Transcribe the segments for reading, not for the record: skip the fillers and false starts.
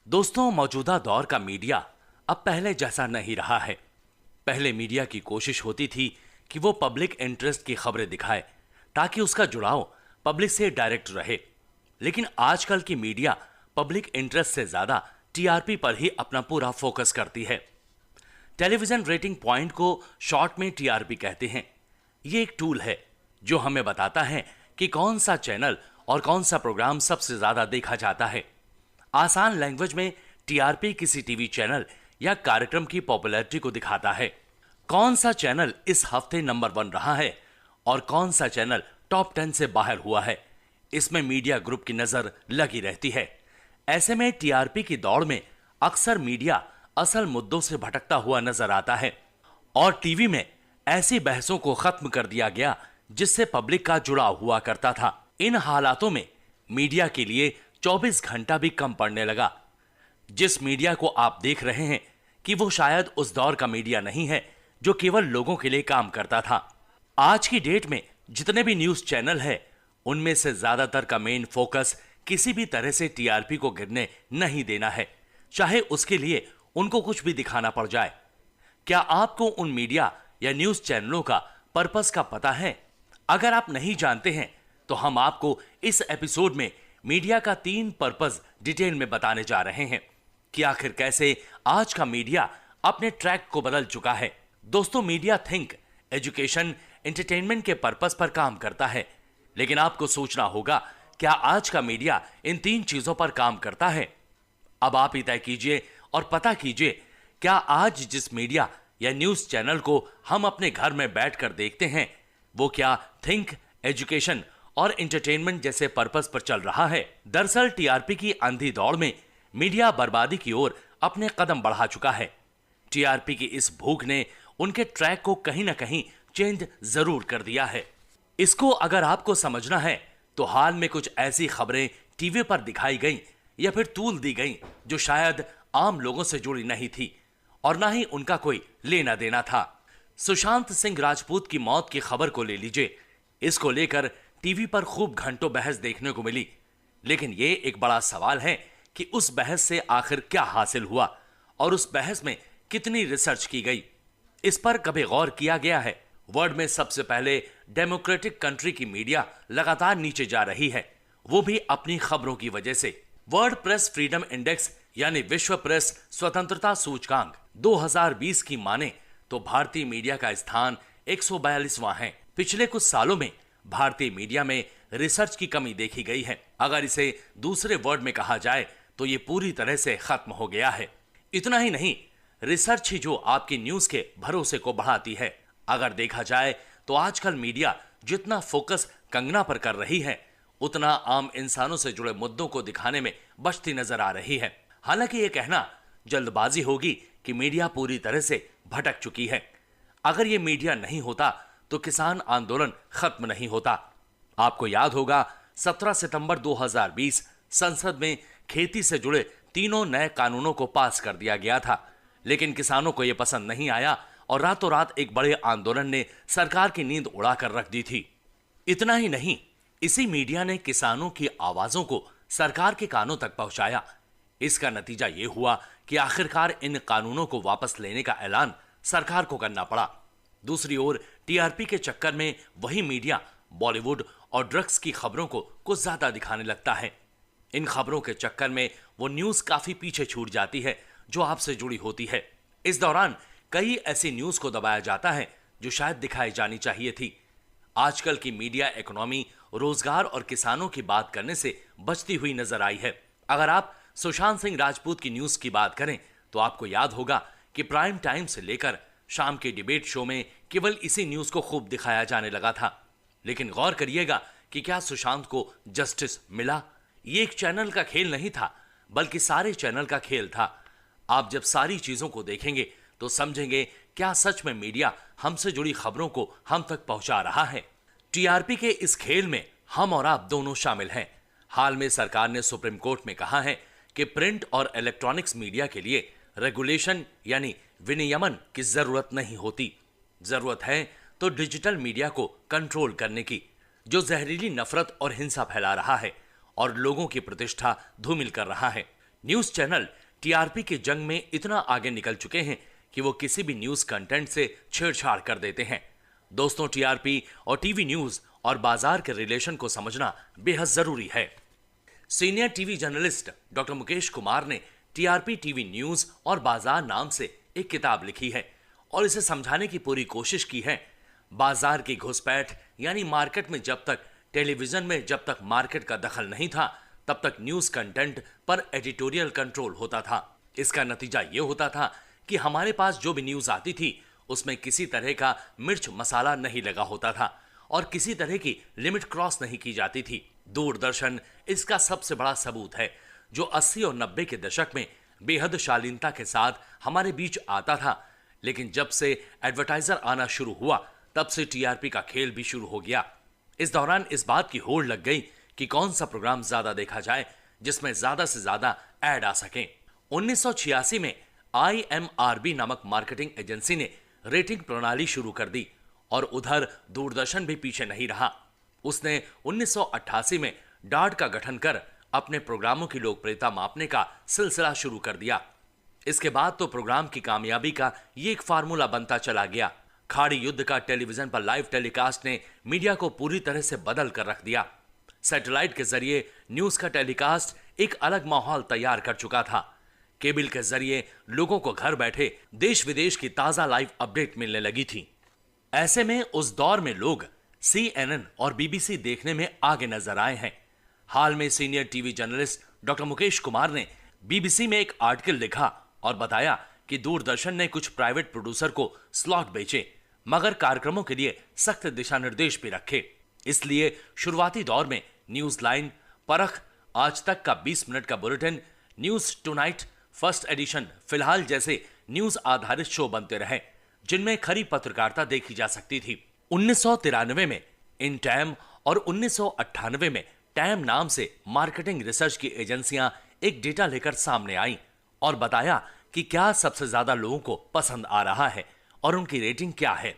दोस्तों, मौजूदा दौर का मीडिया अब पहले जैसा नहीं रहा है। पहले मीडिया की कोशिश होती थी कि वो पब्लिक इंटरेस्ट की खबरें दिखाए ताकि उसका जुड़ाव पब्लिक से डायरेक्ट रहे। लेकिन आजकल की मीडिया पब्लिक इंटरेस्ट से ज्यादा टीआरपी पर ही अपना पूरा फोकस करती है। टेलीविजन रेटिंग पॉइंट को शॉर्ट में टीआरपी कहते हैं। ये एक टूल है जो हमें बताता है कि कौन सा चैनल और कौन सा प्रोग्राम सबसे ज्यादा देखा जाता है। आसान लैंग्वेज में टीआरपी किसी टीवी चैनल या कार्यक्रम की पॉपुलैरिटी को दिखाता है। कौन सा चैनल इस हफ्ते नंबर 1 रहा है और कौन सा चैनल टॉप 10 से बाहर हुआ है, इसमें मीडिया ग्रुप की नजर लगी रहती है। ऐसे में टीआरपी की दौड़ में अक्सर मीडिया असल मुद्दों से भटकता हुआ नजर आता है और टीवी में ऐसी बहसों को खत्म कर दिया गया जिससे पब्लिक का जुड़ाव हुआ करता था। इन हालातों में मीडिया के लिए 24 घंटा भी कम पड़ने लगा। जिस मीडिया को आप देख रहे हैं कि वो शायद उस दौर का मीडिया नहीं है जो केवल लोगों के लिए काम करता था। आज की डेट में जितने भी न्यूज चैनल है उनमें से ज्यादातर का मेन फोकस किसी भी तरह से टीआरपी को गिरने नहीं देना है, चाहे उसके लिए उनको कुछ भी दिखाना पड़ जाए। क्या आपको उन मीडिया या न्यूज चैनलों का पर्पस का पता है? अगर आप नहीं जानते हैं तो हम आपको इस एपिसोड में मीडिया का 3 पर्पस डिटेल में बताने जा रहे हैं कि आखिर कैसे आज का मीडिया अपने ट्रैक को बदल चुका है। दोस्तों, मीडिया थिंक, एजुकेशन, एंटरटेनमेंट के पर्पस पर काम करता है, लेकिन आपको सोचना होगा क्या आज का मीडिया इन 3 चीजों पर काम करता है? अब आप ही तय कीजिए और पता कीजिए क्या आज जिस मीडिया या न्यूज चैनल को हम अपने घर में बैठकर देखते हैं वो क्या थिंक, एजुकेशन और एंटरटेनमेंट जैसे पर्पस पर चल रहा है। दरअसल टीआरपी की अंधी दौड़ में मीडिया बर्बादी की ओर अपने कदम बढ़ा चुका है। टीआरपी की इस भूख ने उनके ट्रैक को कहीं ना कहीं चेंज जरूर कर दिया है। इसको अगर आपको समझना है तो हाल में कुछ ऐसी खबरें टीवी पर दिखाई गईं या फिर तूल दी गईं जो शायद आम लोगों से जुड़ी नहीं थी और ना ही उनका कोई लेना देना था। सुशांत सिंह राजपूत की मौत की खबर को ले लीजिए। इसको लेकर टीवी पर खूब घंटों बहस देखने को मिली, लेकिन ये एक बड़ा सवाल है कि उस बहस से आखिर क्या हासिल हुआ और उस बहस में कितनी रिसर्च की गई। इस पर कभी गौर किया गया है? वर्ल्ड में सबसे पहले डेमोक्रेटिक कंट्री की मीडिया लगातार नीचे जा रही है, वो भी अपनी खबरों की वजह से। वर्ल्ड प्रेस फ्रीडम इंडेक्स यानी विश्व प्रेस स्वतंत्रता सूचकांक 2020 की माने तो भारतीय मीडिया का स्थान 142वां है। पिछले कुछ सालों में भारतीय मीडिया में रिसर्च की कमी देखी गई है। अगर इसे दूसरे वर्ड में कहा जाए तो ये पूरी तरह से खत्म हो गया है। इतना ही नहीं, रिसर्च ही जो आपकी न्यूज के भरोसे को बढ़ाती है। अगर देखा जाए तो आजकल मीडिया जितना फोकस कंगना पर कर रही है उतना आम इंसानों से जुड़े मुद्दों को दिखाने में बचती नजर आ रही है। हालांकि ये कहना जल्दबाजी होगी कि मीडिया पूरी तरह से भटक चुकी है। अगर ये मीडिया नहीं होता तो किसान आंदोलन खत्म नहीं होता। आपको याद होगा 17 सितंबर 2020 संसद में खेती से जुड़े 3 नए कानूनों को पास कर दिया गया था, लेकिन किसानों को यह पसंद नहीं आया और रातों रात एक बड़े आंदोलन ने सरकार की नींद उड़ाकर रख दी थी। इतना ही नहीं, इसी मीडिया ने किसानों की आवाजों को सरकार के कानों तक पहुंचाया। इसका नतीजा यह हुआ कि आखिरकार इन कानूनों को वापस लेने का ऐलान सरकार को करना पड़ा। दूसरी ओर टीआरपी के चक्कर में वही मीडिया बॉलीवुड और ड्रग्स की खबरों को कुछ ज्यादा दिखाने लगता है। इन खबरों के चक्कर में वो न्यूज काफी पीछे छूट जाती है जो आपसे जुड़ी होती है। इस दौरान कई ऐसी न्यूज को दबाया जाता है जो शायद दिखाई जानी चाहिए थी। आजकल की मीडिया इकोनॉमी, रोजगार और किसानों की बात करने से बचती हुई नजर आई है। अगर आप सुशांत सिंह राजपूत की न्यूज की बात करें तो आपको याद होगा कि प्राइम टाइम से लेकर शाम के डिबेट शो में केवल इसी न्यूज को खूब दिखाया जाने लगा था। लेकिन गौर करिएगा कि क्या सुशांत को जस्टिस मिला? ये एक चैनल का खेल नहीं था, बल्कि सारे चैनल का खेल था। आप जब सारी चीजों को देखेंगे तो समझेंगे क्या सच में मीडिया हमसे जुड़ी खबरों को हम तक पहुंचा रहा है। टीआरपी के इस खेल में हम और आप दोनों शामिल हैं। हाल में सरकार ने सुप्रीम कोर्ट में कहा है कि प्रिंट और इलेक्ट्रॉनिक्स मीडिया के लिए रेगुलेशन यानी विनियमन की जरूरत नहीं होती। जरूरत है तो डिजिटल मीडिया को कंट्रोल करने की, जो जहरीली नफरत और हिंसा फैला रहा है और लोगों की प्रतिष्ठा धूमिल कर रहा है। न्यूज चैनल टीआरपी की जंग में इतना आगे निकल चुके हैं कि वो किसी भी न्यूज कंटेंट से छेड़छाड़ कर देते हैं। दोस्तों, टीआरपी और टीवी न्यूज और बाजार के रिलेशन को समझना बेहद जरूरी है। Senior TV journalist doctor Mukesh Kumar ने टीआरपी टीवी न्यूज और बाजार नाम से एक किताब लिखी है और इसे समझाने की पूरी कोशिश की है। बाजार की घुसपैठ यानी मार्केट में जब तक टेलीविजन में जब तक मार्केट का दखल नहीं था, तब तक न्यूज कंटेंट पर एडिटोरियल कंट्रोल होता था। इसका नतीजा यह होता था कि हमारे पास जो भी न्यूज आती थी उसमें किसी तरह का मिर्च मसाला नहीं लगा होता था और किसी तरह की लिमिट क्रॉस नहीं की जाती थी। दूरदर्शन इसका सबसे बड़ा सबूत है, जो 80 और 90 के दशक में बेहद शालीनता के साथ हमारे बीच आता था, लेकिन जब से एडवर्टाइजर आना शुरू हुआ तब से टीआरपी का खेल भी शुरू हो गया। इस दौरान इस बात की होड़ लग गई कि कौन सा प्रोग्राम ज्यादा देखा जाए जिसमें ज्यादा से ज्यादा ऐड आ सकें। 1986 में IMRB नामक मार्केटिंग एजेंसी ने रेटिंग प्रणाली शुरू कर दी और उधर दूरदर्शन भी पीछे नहीं रहा। उसने 1988 में डार्ट का गठन कर अपने प्रोग्रामों की लोकप्रियता मापने का सिलसिला शुरू कर दिया। इसके बाद तो प्रोग्राम की कामयाबी का ये एक फार्मूला बनता चला गया। खाड़ी युद्ध का टेलीविजन पर लाइव टेलीकास्ट ने मीडिया को पूरी तरह से बदल कर रख दिया। सैटेलाइट के जरिए न्यूज का टेलीकास्ट एक अलग माहौल तैयार कर चुका था। केबल के जरिए लोगों को घर बैठे देश विदेश की ताजा लाइव अपडेट मिलने लगी थी। ऐसे में उस दौर में लोग CNN और BBC देखने में आगे नजर आए हैं। हाल में senior TV journalist doctor Mukesh Kumar ने BBC में एक आर्टिकल लिखा और बताया कि दूरदर्शन ने कुछ प्राइवेट प्रोड्यूसर को स्लॉट बेचे, मगर कार्यक्रमों के लिए सख्त दिशा निर्देश भी रखे। इसलिए शुरुआती दौर में न्यूज लाइन, परख, आज तक का 20 मिनट का bulletin, news tonight, first edition, फिलहाल जैसे न्यूज आधारित शो बनते रहे, जिनमें खरी पत्रकारिता देखी जा सकती थी। 1993 में इन टाइम और 1998 में टाइम नाम से मार्केटिंग रिसर्च की एजेंसियां एक डेटा लेकर सामने आई और बताया कि क्या सबसे ज्यादा लोगों को पसंद आ रहा है और उनकी रेटिंग क्या है।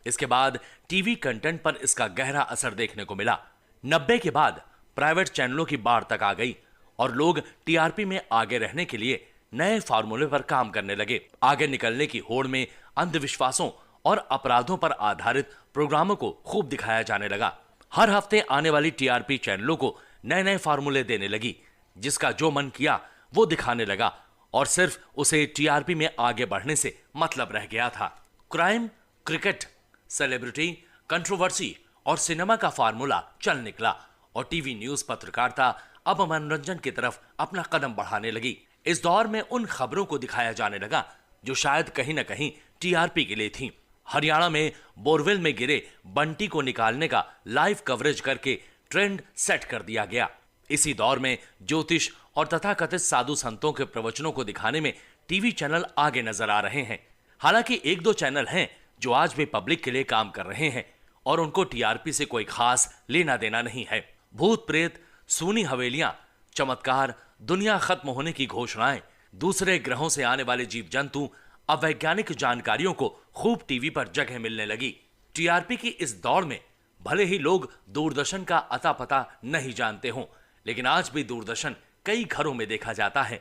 इसके बाद टीवी कंटेंट पर इसका गहरा असर देखने को मिला। 90 के बाद प्राइवेट चैनलों की बाढ़ तक आ गई और लोग टीआरपी में आगे रहने के लिए नए फार्मूले पर काम करने लगे। आगे निकलने की होड़ में अंधविश्वासों और अपराधों पर आधारित प्रोग्रामों को खूब दिखाया जाने लगा। हर हफ्ते आने वाली टीआरपी चैनलों को नए नए फार्मूले देने लगी, जिसका जो मन किया वो दिखाने लगा और सिर्फ उसे टीआरपी में आगे बढ़ने से मतलब रह गया था। क्राइम, क्रिकेट, सेलिब्रिटी, कंट्रोवर्सी और सिनेमा का फार्मूला चल निकला और टीवी न्यूज पत्रकारिता अब मनोरंजन की तरफ अपना कदम बढ़ाने लगी। इस दौर में उन खबरों को दिखाया जाने लगा जो शायद कहीं न कहीं टीआरपी के लिए थी। हरियाणा में बोरवेल में गिरे बंटी को निकालने का लाइव कवरेज करके ट्रेंड सेट कर दिया गया। इसी दौर में ज्योतिष और तथाकथित साधु संतों के प्रवचनों को दिखाने में टीवी चैनल आगे नजर आ रहे हैं। हालांकि एक दो चैनल हैं जो आज भी पब्लिक के लिए काम कर रहे हैं और उनको टीआरपी से कोई खास लेना देना नहीं है। भूत प्रेत, सूनी हवेलियां, चमत्कार, दुनिया खत्म होने की घोषणाएं, दूसरे ग्रहों से आने वाले जीव जंतु, अवैज्ञानिक जानकारियों को खूब टीवी पर जगह मिलने लगी। टीआरपी की इस दौड़ में भले ही लोग दूरदर्शन का अता पता नहीं जानते हों, लेकिन आज भी दूरदर्शन कई घरों में देखा जाता है।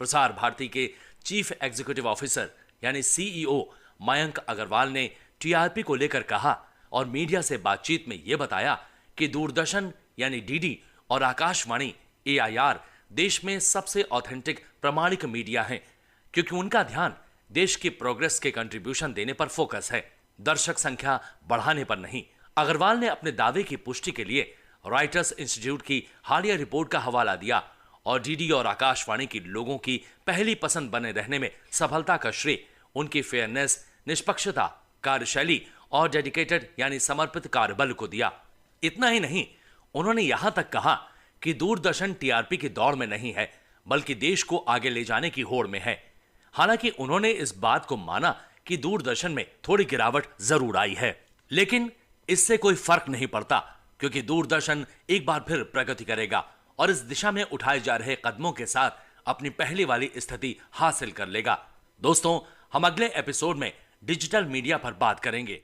प्रसार भारती के चीफ एग्जीक्यूटिव ऑफिसर यानी CEO मयंक अग्रवाल ने टीआरपी को लेकर कहा और मीडिया से बातचीत में यह बताया कि दूरदर्शन यानी डीडी और आकाशवाणी AIR देश में सबसे ऑथेंटिक प्रामाणिक मीडिया हैं, क्योंकि उनका ध्यान देश की प्रोग्रेस के कंट्रीब्यूशन देने पर फोकस है, दर्शक संख्या बढ़ाने पर नहीं। अग्रवाल ने अपने दावे की पुष्टि के लिए रॉयटर्स इंस्टीट्यूट की हालिया रिपोर्ट का हवाला दिया और डीडी और आकाशवाणी की लोगों की पहली पसंद बने रहने में सफलता का श्रेय उनकी फेयरनेस, निष्पक्षता, कार्यशैली और डेडिकेटेड यानी समर्पित कार्यबल को दिया। इतना ही नहीं, उन्होंने यहां तक कहा कि दूरदर्शन टीआरपी की दौड़ में नहीं है, बल्कि देश को आगे ले जाने की होड़ में है। हालांकि उन्होंने इस बात को माना कि दूरदर्शन में थोड़ी गिरावट जरूर आई है, लेकिन इससे कोई फर्क नहीं पड़ता, क्योंकि दूरदर्शन एक बार फिर प्रगति करेगा और इस दिशा में उठाए जा रहे कदमों के साथ अपनी पहले वाली स्थिति हासिल कर लेगा। दोस्तों, हम अगले एपिसोड में डिजिटल मीडिया पर बात करेंगे।